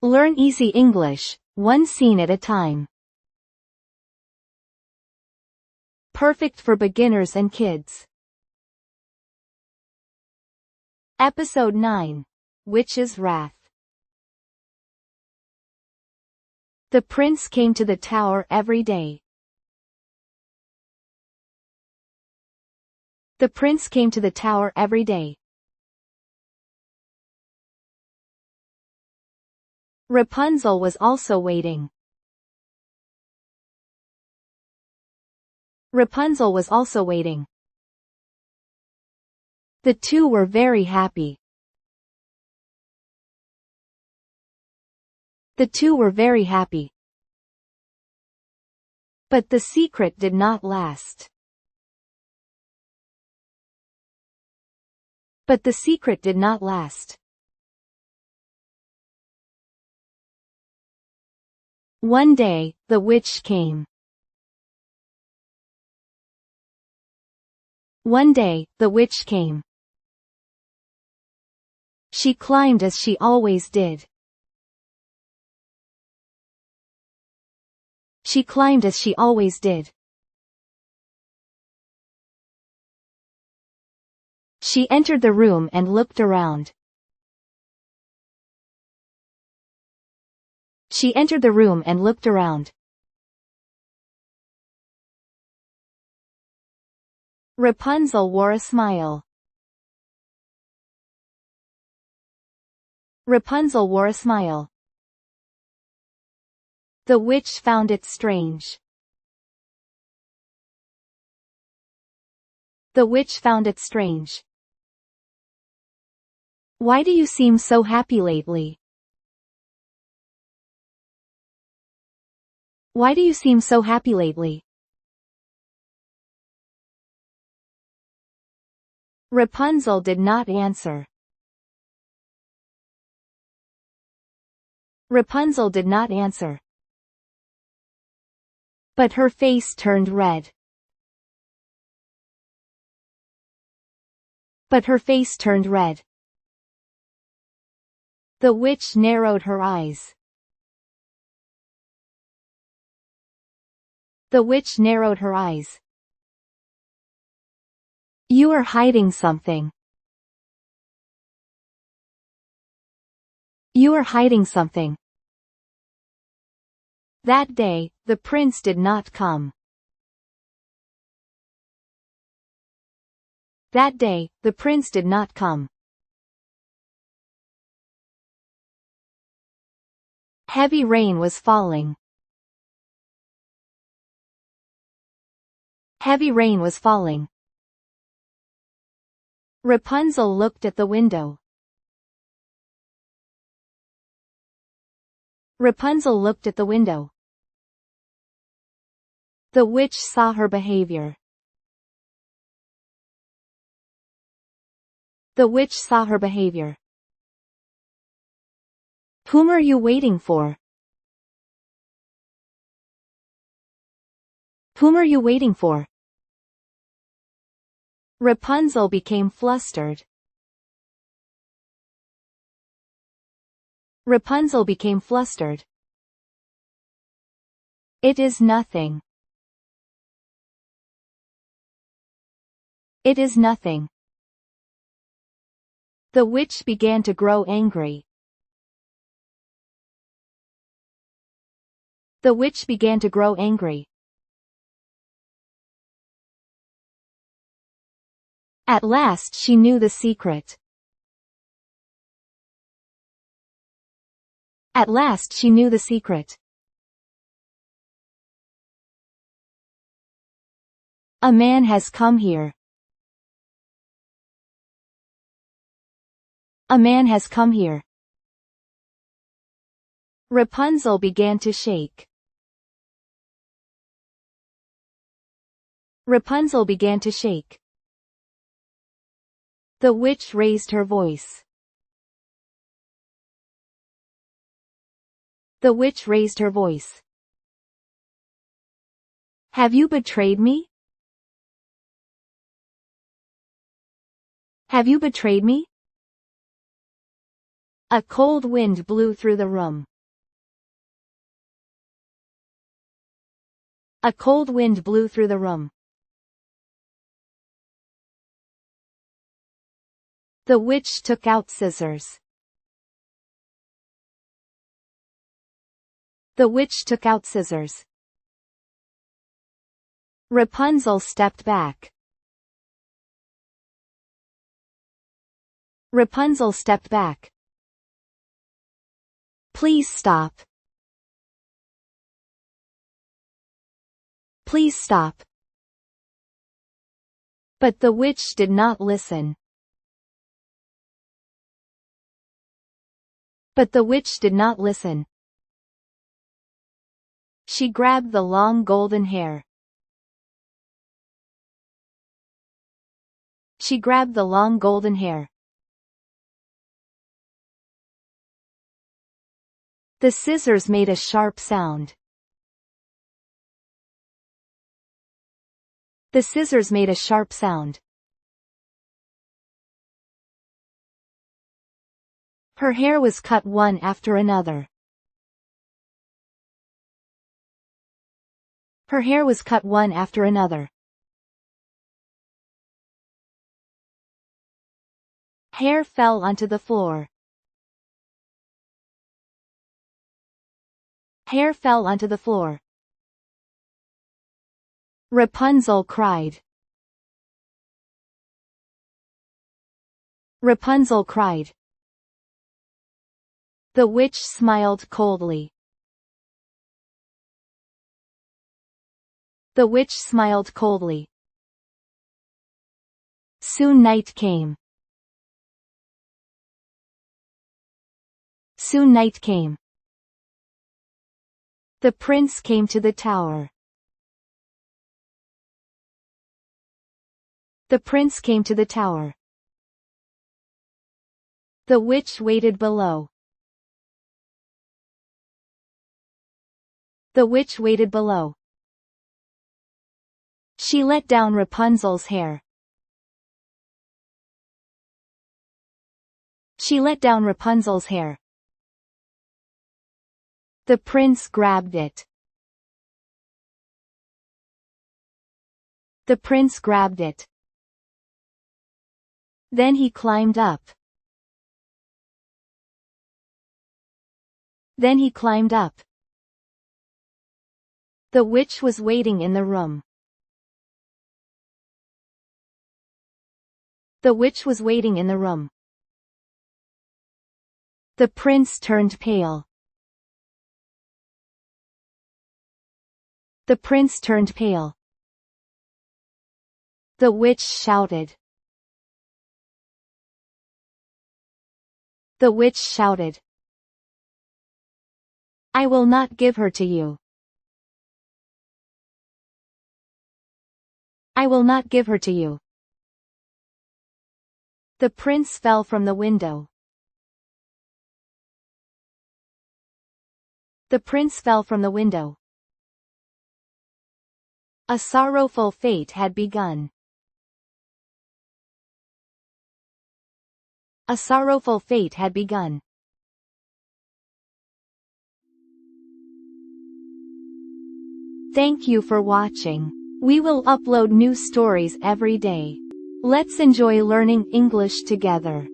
Learn easy English, one scene at a time. Perfect for beginners and kids. Episode 9. Witch's Wrath. The prince came to the tower every day. The prince came to the tower every day. Rapunzel was also waiting. Rapunzel was also waiting. The two were very happy. The two were very happy. But the secret did not last. But the secret did not last. One day, the witch came. One day, the witch came. She climbed as she always did. She climbed as she always did. She entered the room and looked around. She entered the room and looked around. Rapunzel wore a smile. Rapunzel wore a smile. The witch found it strange. The witch found it strange. Why do you seem so happy lately? Why do you seem so happy lately? Rapunzel did not answer. Rapunzel did not answer. But her face turned red. But her face turned red. The witch narrowed her eyes. The witch narrowed her eyes. You are hiding something. You are hiding something. That day, the prince did not come. That day, the prince did not come. Heavy rain was falling. Heavy rain was falling. Rapunzel looked at the window. Rapunzel looked at the window. The witch saw her behavior. The witch saw her behavior. Whom are you waiting for? Whom are you waiting for? Rapunzel became flustered. Rapunzel became flustered. It is nothing. It is nothing. The witch began to grow angry. The witch began to grow angry. At last she knew the secret. At last she knew the secret. A man has come here. A man has come here. Rapunzel began to shake. Rapunzel began to shake. The witch raised her voice. The witch raised her voice. Have you betrayed me? Have you betrayed me? A cold wind blew through the room. A cold wind blew through the room. The witch took out scissors. The witch took out scissors. Rapunzel stepped back. Rapunzel stepped back. Please stop. Please stop. But the witch did not listen. But the witch did not listen. She grabbed the long golden hair. She grabbed the long golden hair. The scissors made a sharp sound. The scissors made a sharp sound. Her hair was cut one after another. Her hair was cut one after another. Hair fell onto the floor. Hair fell onto the floor. Rapunzel cried. Rapunzel cried. The witch smiled coldly. The witch smiled coldly. Soon night came. Soon night came. The prince came to the tower. The prince came to the tower. The witch waited below. The witch waited below. She let down Rapunzel's hair. She let down Rapunzel's hair. The prince grabbed it. The prince grabbed it. Then he climbed up. Then he climbed up. The witch was waiting in the room. The witch was waiting in the room. The prince turned pale. The prince turned pale. The witch shouted. The witch shouted. I will not give her to you. I will not give her to you. The prince fell from the window. The prince fell from the window. A sorrowful fate had begun. A sorrowful fate had begun. Thank you for watching. We will upload new stories every day. Let's enjoy learning English together.